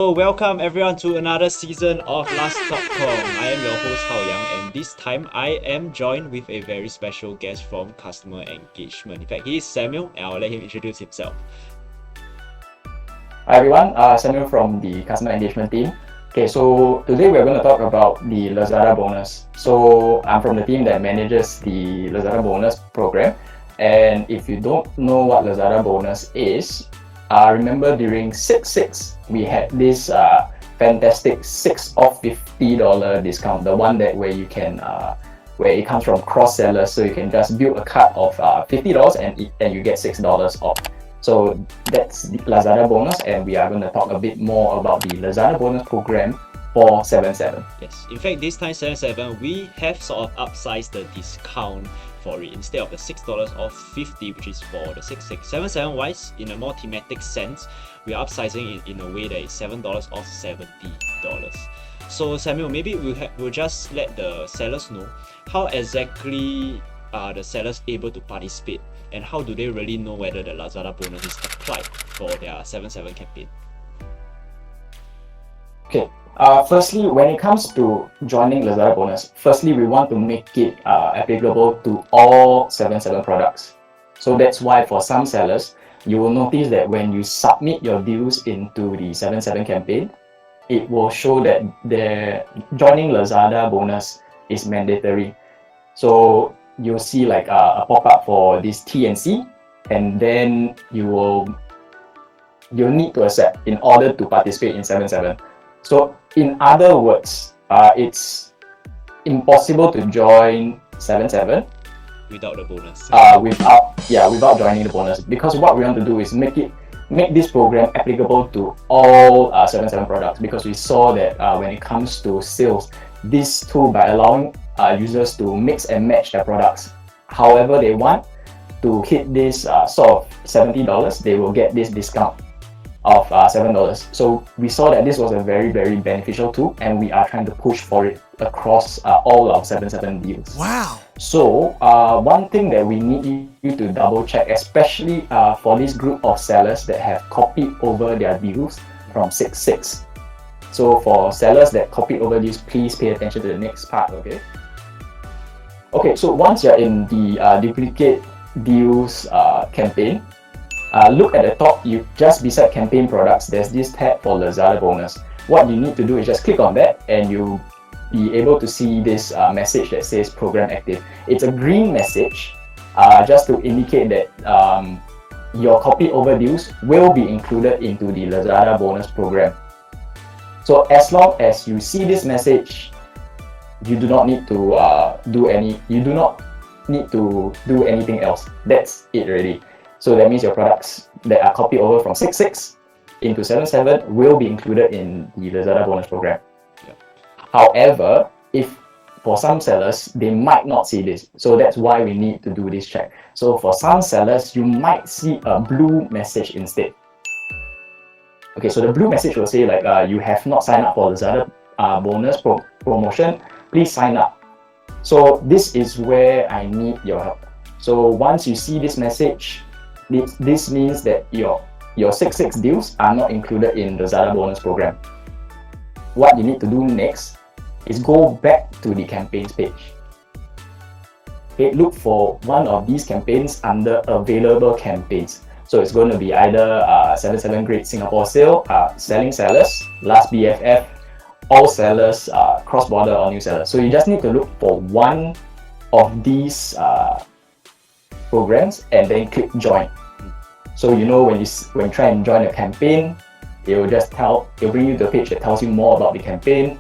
Welcome everyone to another season of Laz-Talk. I am your host Hao Yang, and this time I am joined with a very special guest from customer engagement. In fact, he is Samuel, and I'll let him introduce himself. Hi everyone, Samuel from the customer engagement team. Okay, so today we're going to talk about the Lazada Bonus. So I'm from the team that manages the Lazada Bonus program. And if you don't know what Lazada Bonus is, remember during 6/6, we had this fantastic 6 off $50 discount, the one that where you can where it comes from cross sellers, so you can just build a cart of $50 and you get $6 off. So that's the Lazada Bonus, and we are going to talk a bit more about the Lazada Bonus program for 7.7. Yes, in fact, this time 7.7, we have sort of upsized the discount for it. Instead of the $6 off 50, which is for the 6/6. 7.7 wise, in a more thematic sense, we are upsizing it in a way that is $7 off $70. So Samuel, maybe we'll just let the sellers know how exactly are the sellers able to participate, and how do they really know whether the Lazada Bonus is applied for their 7.7 campaign? Okay, firstly, when it comes to joining Lazada Bonus, firstly, we want to make it applicable to all 7.7 products. So that's why for some sellers, you will notice that when you submit your deals into the 7.7 campaign, it will show that the joining Lazada Bonus is mandatory. So you'll see like a pop-up for this T&C, and then you'll need to accept in order to participate in 7.7. So in other words, it's impossible to join 7.7 without the bonus. Without joining the bonus, because what we want to do is make this program applicable to all 7.7 products, because we saw that when it comes to sales, this tool, by allowing users to mix and match their products however they want to hit this sort of $70, they will get this discount of $7. So we saw that this was a very, very beneficial tool, and we are trying to push for it across all our 7.7 deals. Wow! So one thing that we need you to double check, especially for this group of sellers that have copied over their deals from 6/6. So for sellers that copied over deals, please pay attention to the next part, okay? Okay, so once you're in the duplicate deals campaign, look at the top, just beside campaign products, there's this tab for Lazada Bonus. What you need to do is just click on that, and you'll be able to see this message that says program active. It's a green message just to indicate that your copy over deals will be included into the Lazada Bonus program. So as long as you see this message, you do not need to do anything else. That's it already. So that means your products that are copied over from 6/6 into 7.7 will be included in the Lazada Bonus program. Yep. However, if for some sellers, they might not see this. So that's why we need to do this check. So for some sellers, you might see a blue message instead. Okay, so the blue message will say like, you have not signed up for Lazada Bonus promotion, please sign up. So this is where I need your help. So once you see this message, this means that your 6/6 deals are not included in the Lazada Bonus program. What you need to do next is go back to the campaigns page. Okay, look for one of these campaigns under available campaigns. So it's going to be either 7.7 Great Singapore Sale, Selling Sellers, Last BFF, All Sellers, Cross-Border or New Sellers. So you just need to look for one of these programs and then click join. So you know when you try and join a campaign, it'll bring you to a page that tells you more about the campaign,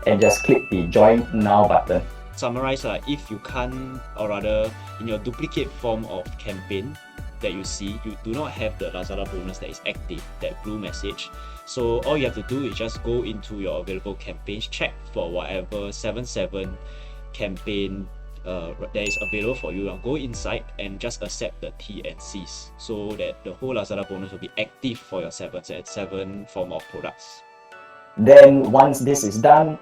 and just click the join now button. Summarize, if you can't, or rather in your duplicate form of campaign that you see, you do not have the Lazada Bonus that is active, that blue message. So all you have to do is just go into your available campaigns, check for whatever 7.7 campaign that is available for you. Go inside and just accept the T&Cs, so that the whole Lazada Bonus will be active for your 7 form of products. Then once this is done,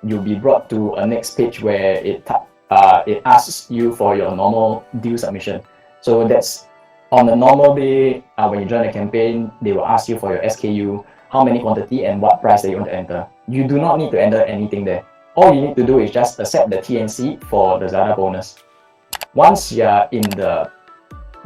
you'll be brought to a next page where it asks you for your normal deal submission. So that's on a normal day, when you join a campaign, they will ask you for your SKU, how many quantity and what price that you want to enter. You do not need to enter anything there. All you need to do is just accept the TNC for the Lazada bonus. Once you are in the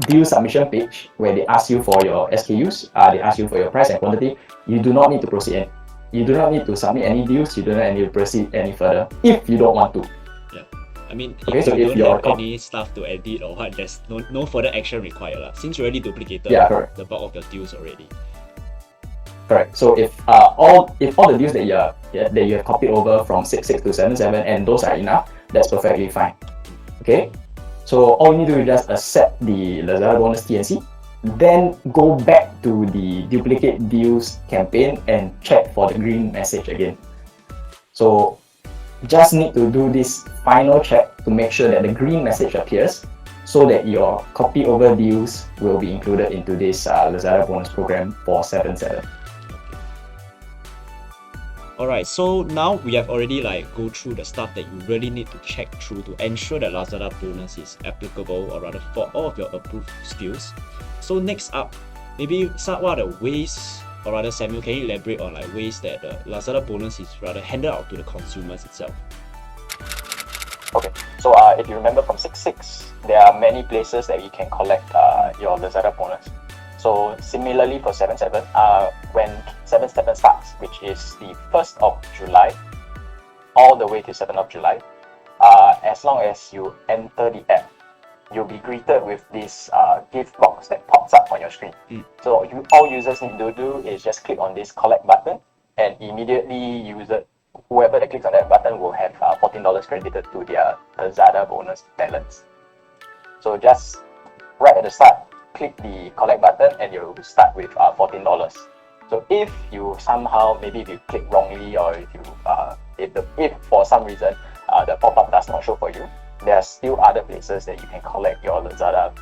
deal submission page where they ask you for your SKUs, they ask you for your price and quantity, you do not need to proceed. You do not need to submit any deals, you do not need to proceed any further if you don't want to. Yeah. I mean, Okay, if so you if don't have your any stuff to edit or what, there's no further action required since you already duplicated Yeah, correct. the bulk of your deals already. Correct. So if all the deals that you have copied over from 6.6 to 7.7 and those are enough, that's perfectly fine. Okay. So all you need to do is just accept the Lazada bonus TNC, then go back to the duplicate deals campaign and check for the green message again. So just need to do this final check to make sure that the green message appears so that your copy over deals will be included into this Lazada bonus program for 7.7. Alright, so now we have already go through the stuff that you really need to check through to ensure that Lazada bonus is applicable, or rather for all of your approved SKUs. So next up, maybe what are the ways, or rather Samuel, can you elaborate on ways that the Lazada bonus is rather handed out to the consumers itself? Okay, so if you remember from 6.6, there are many places that you can collect your Lazada bonus. So similarly for 7.7, when 7.7 starts, which is the 1st of July, all the way to 7th of July, as long as you enter the app, you'll be greeted with this gift box that pops up on your screen. So all users need to do is just click on this collect button, and immediately whoever that clicks on that button will have $14 credited to their Lazada bonus balance. So just right at the start, click the collect button and you'll start with $14. So if you somehow, maybe if you click wrongly, or if you if for some reason the pop-up does not show for you, there are still other places that you can collect your Lazada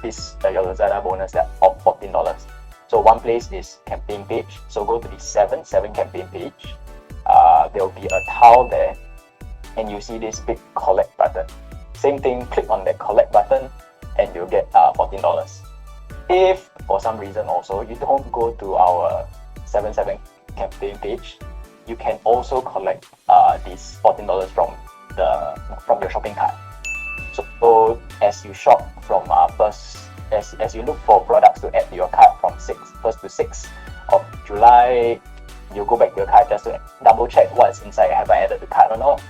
bonus that of $14. So one place is campaign page. So go to the 7.7 campaign page. There will be a tile there, and you see this big collect button. Same thing, click on that collect button and you'll get $14. If for some reason also you don't go to our 7.7 campaign page, you can also collect these $14 from your shopping cart. So as you shop from as you look for products to add to your cart from 1st to 6th of July, you go back to your cart just to double check what's inside. Have I added the cart or not?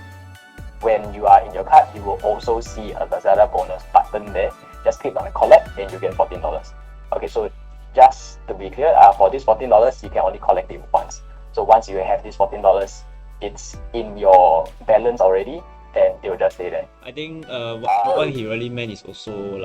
When you are in your cart, you will also see a Lazada bonus button there. Just click on the collect and you get $14. Okay, so just to be clear, for this $14, you can only collect it once. So once you have this $14, it's in your balance already, and it will just stay there. I think what he really meant is also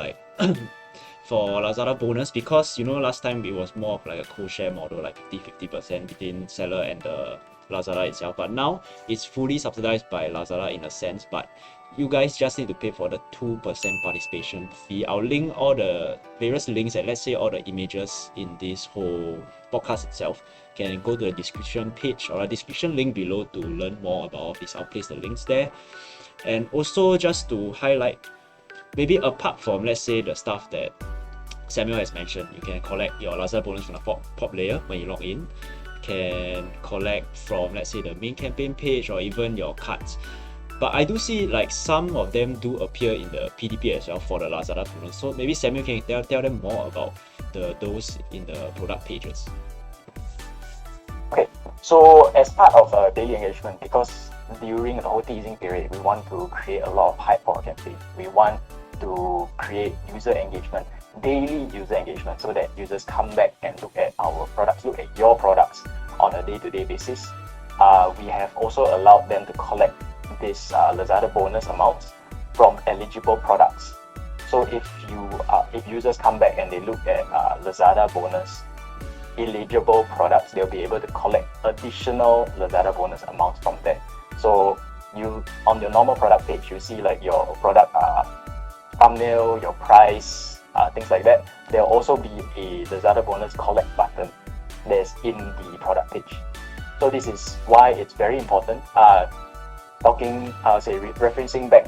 for Lazada bonus, because last time it was more of a co-share model, 50-50% between seller and the Lazada itself, but now it's fully subsidized by Lazada in a sense, but you guys just need to pay for the 2% participation fee. I'll link all the various links, and let's say all the images in this whole podcast itself. You can go to the description page or a description link below to learn more about all this. I'll place the links there. And also just to highlight, maybe apart from let's say the stuff that Samuel has mentioned, you can collect your Lazada bonus from the pop layer when you log in. Can collect from let's say the main campaign page or even your carts. But I do see some of them do appear in the PDP as well for the Lazada bonus. So maybe Samuel can tell them more about those in the product pages. Okay, so as part of daily engagement, because during the whole teasing period, we want to create a lot of hype for our campaign. We want to create user engagement, daily user engagement, so that users come back and look at our products, look at your products on a day-to-day basis. We have also allowed them to collect this Lazada bonus amounts from eligible products. So if users come back and they look at Lazada bonus eligible products, they'll be able to collect additional Lazada bonus amounts from there. So you on your normal product page, you see your product thumbnail, your price, things like that. There'll also be a Lazada bonus collect button that's in the product page. So this is why it's very important. Referencing back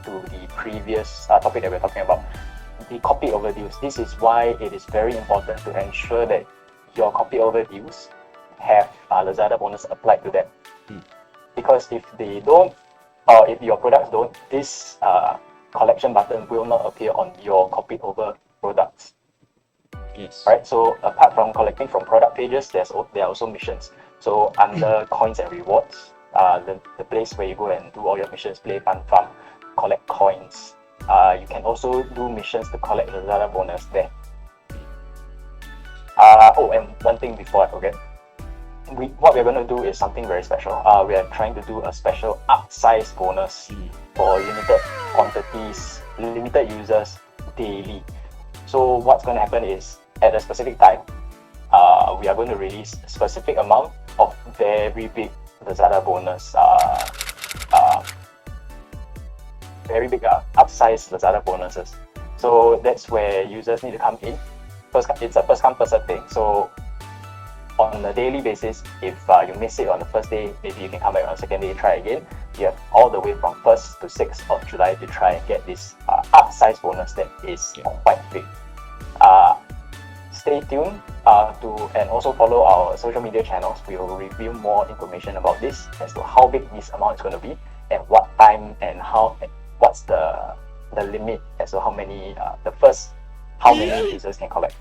to the previous topic that we're talking about, the copy over deals. This is why it is very important to ensure that your copy over deals have Lazada bonus applied to them. Because if they don't, or if your products don't, this collection button will not appear on your copied over products. Yes. Right. So apart from collecting from product pages, there are also missions. So under coins and rewards, the place where you go and do all your missions, play fun farm, collect coins. You can also do missions to collect Lazada bonus there. Oh, and one thing before I forget, what we're going to do is something very special. We are trying to do a special upsized bonus for limited quantities, limited users daily. So what's going to happen is at a specific time, we are going to release a specific amount of very big Lazada bonus, very big upsized Lazada bonuses. So that's where users need to come in. It's a first come first serve thing. So on a daily basis, if you miss it on the first day, maybe you can come back on the second day, try again. You have all the way from 1st to 6th of July to try and get this upsized bonus that is quite big. Stay tuned and also follow our social media channels. We will reveal more information about this as to how big this amount is going to be, and what time, and what's the limit as to how many how many users can collect.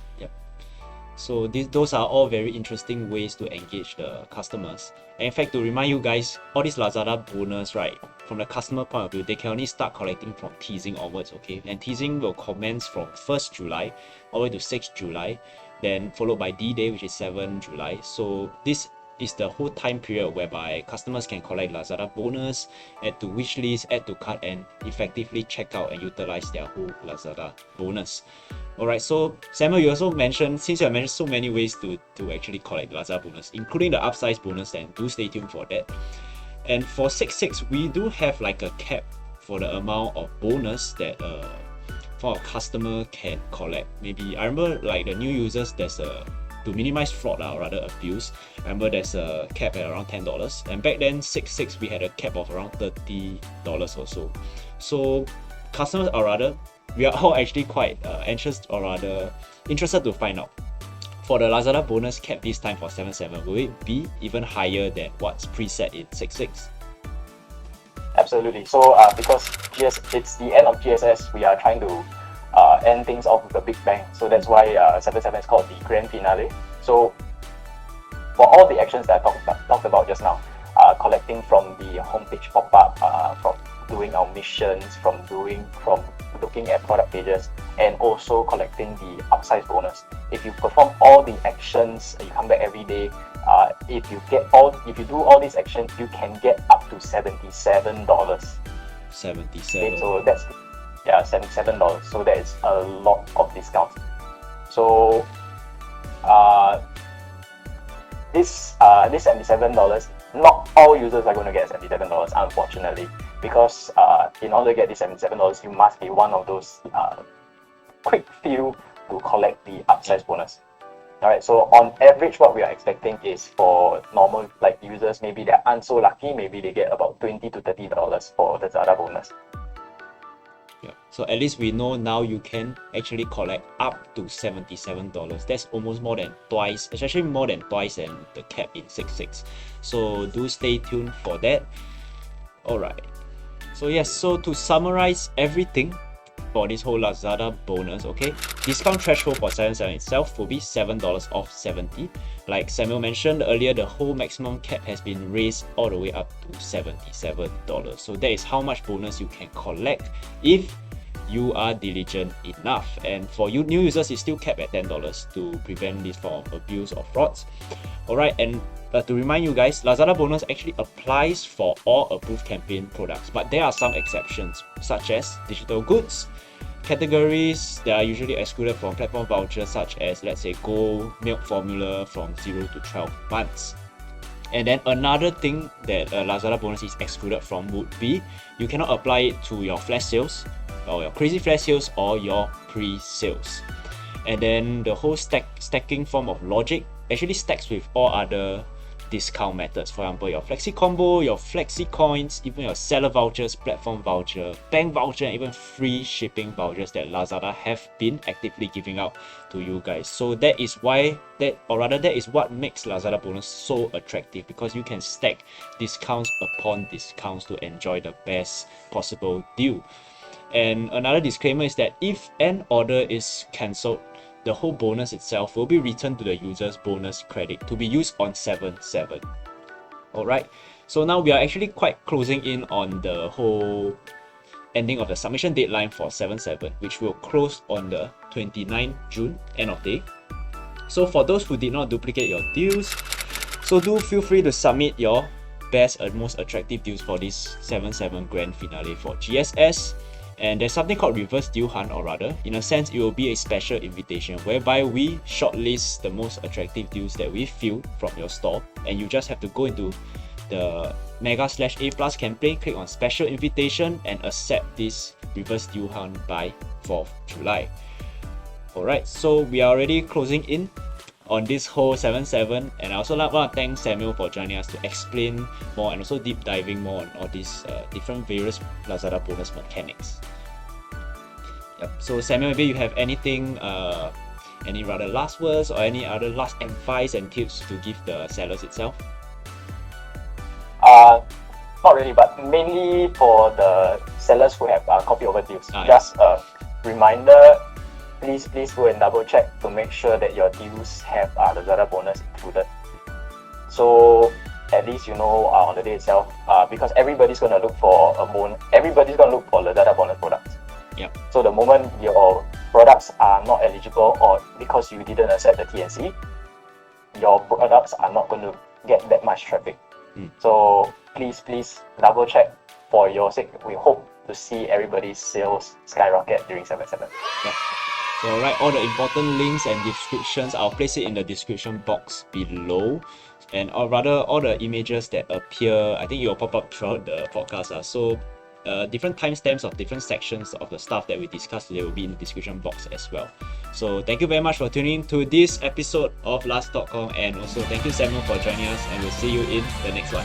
So those are all very interesting ways to engage the customers. And in fact, to remind you guys, all this Lazada bonus, right, from the customer point of view, they can only start collecting from teasing onwards, okay? And teasing will commence from 1st July all the way to 6th July, then followed by D-Day, which is 7th July. So this is the whole time period whereby customers can collect Lazada bonus, add to wish list, add to cart, and effectively check out and utilize their whole Lazada bonus. Alright, so Samuel, you also mentioned, since you have mentioned so many ways to actually collect Lazada bonus, including the upsize bonus, then do stay tuned for that. And for 6.6, we do have like a cap for the amount of bonus that for a customer can collect. Maybe I remember like the new users, there's to minimize fraud or rather abuse. I remember there's a cap at around $10, and back then 6.6 we had a cap of around $30 or so. So customers, or rather we are all actually quite anxious or rather interested to find out, for the Lazada bonus cap this time for 7.7, will it be even higher than what's preset in 6.6? Absolutely. So because it's the end of GSS, we are trying to end things off with a big bang. So that's why 7.7 is called the grand finale. So for all the actions that I talked about just now, collecting from the homepage pop-up, from doing our missions, from looking at product pages, and also collecting the upsize bonus. If you perform all the actions, you come back every day. If you do all these actions, you can get up to $77. 77. Okay, so that's $77. So that is a lot of discounts. So this $77, not all users are going to get $77, unfortunately, because in order to get this $77, you must be one of those quick few to collect the upsize bonus. Alright, so on average, what we are expecting is for normal users, maybe they aren't so lucky, maybe they get about $20 to $30 for the Lazada bonus. Yeah. So at least we know now you can actually collect up to $77. That's almost more than twice, especially more than twice than the cap in 6.6. So do stay tuned for that. Alright. So yes, so to summarize everything for this whole Lazada bonus, okay, discount threshold for 7.7 itself will be $7 off 70. Like Samuel mentioned earlier, the whole maximum cap has been raised all the way up to $77. So that is how much bonus you can collect if you are diligent enough. And for you new users, it's still capped at $10 to prevent this form of abuse or frauds. Alright, and to remind you guys, Lazada bonus actually applies for all approved campaign products, but there are some exceptions, such as digital goods, categories that are usually excluded from platform vouchers, such as, let's say, Go milk formula from 0 to 12 months. And then another thing that Lazada bonus is excluded from would be you cannot apply it to your flash sales or your crazy flash sales or your pre-sales. And then the whole stacking form of logic actually stacks with all other discount methods. For example, your Flexi Combo, your Flexi Coins, even your seller vouchers, platform voucher, bank voucher, and even free shipping vouchers that Lazada have been actively giving out to you guys. So that is why that is what makes Lazada Bonus so attractive, because you can stack discounts upon discounts to enjoy the best possible deal. And another disclaimer is that if an order is cancelled, the whole bonus itself will be returned to the user's bonus credit to be used on 7.7. Alright, so now we are actually quite closing in on the whole ending of the submission deadline for 7.7, which will close on the 29th June, end of day. So for those who did not duplicate your deals, so do feel free to submit your best and most attractive deals for this 7.7 grand finale for GSS. And there's something called reverse deal hunt, or rather, in a sense, it will be a special invitation whereby we shortlist the most attractive deals that we feel from your store, and you just have to go into the Mega/A+ campaign, click on special invitation, and accept this reverse deal hunt by 4th July. Alright, so we are already closing in on this whole 7.7, and I also want to thank Samuel for joining us to explain more and also deep diving more on all these different various Lazada bonus mechanics. Yep. So Samuel, maybe you have anything, any rather last words or any other last advice and tips to give the sellers itself? Not really, but mainly for the sellers who have copy over deals. Just a reminder, please go and double check to make sure that your deals have Lazada bonus included. So at least you know on the day itself, because everybody's gonna look for everybody's gonna look for Lazada bonus products. Yep. So the moment your products are not eligible, or because you didn't accept the TNC, your products are not going to get that much traffic. So please double check for your sake. We hope to see everybody's sales skyrocket during 7.7. Yeah. So alright, all the important links and descriptions, I'll place it in the description box below, and or rather all the images that appear, I think it will pop up throughout the podcast. So different timestamps of different sections of the stuff that we discussed today will be in the description box as well. So thank you very much for tuning in to this episode of Laz-Talk, and also thank you Samuel for joining us, and we'll see you in the next one.